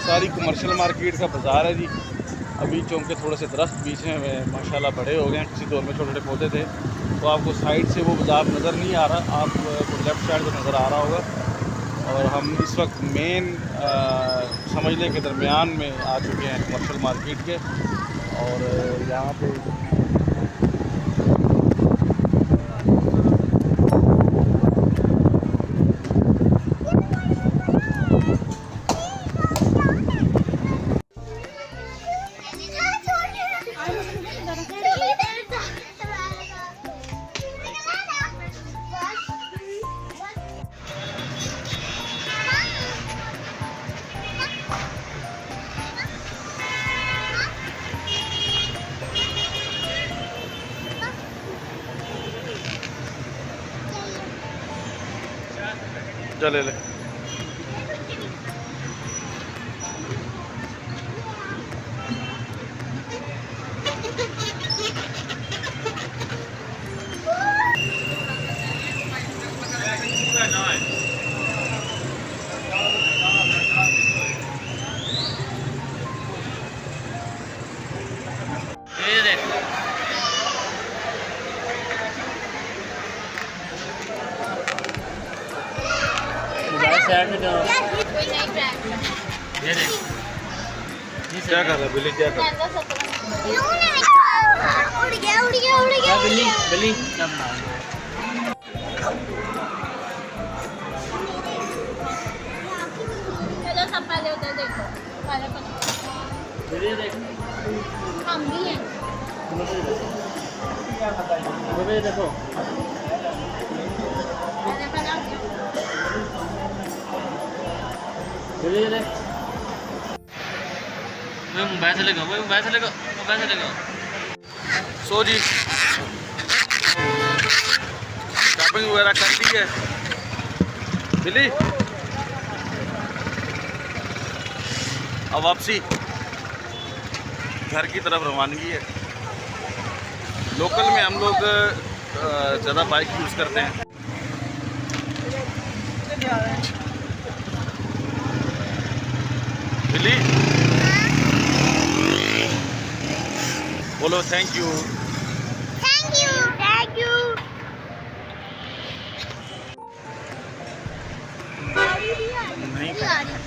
सारी commercial market का बाज़ार है जी। अभी चौंक के थोड़े से दरख्त बीच में माशाल्लाह बड़े हो गए हैं, किसी दौर में छोटे छोटे पौधे थे, तो आपको साइड से वो बाज़ार नज़र नहीं आ रहा, आपको लेफ़्ट साइड पर नज़र आ रहा होगा। और हम इस वक्त मेन समझने के दरमियान में आ चुके हैं कमर्शियल मार्केट के। और यहाँ पे चले ले क्या कर रहा है बिल्ली? क्या कर रहा है बिल्ली? बिल्ली चलो सब पहले उधर देखो, पहले हम भी हैं। देखो मोबाइल से लगा, मोबाइल से लगा, मोबाइल से लगा। सो जी शॉपिंग वगैरह कर ली है बिल्ली, अब वापसी घर की तरफ रवानगी है। लोकल में हम लोग ज़्यादा बाइक यूज़ करते हैं। बिल्ली बोलो thank you. Thank you thank you. नहीं आ रही।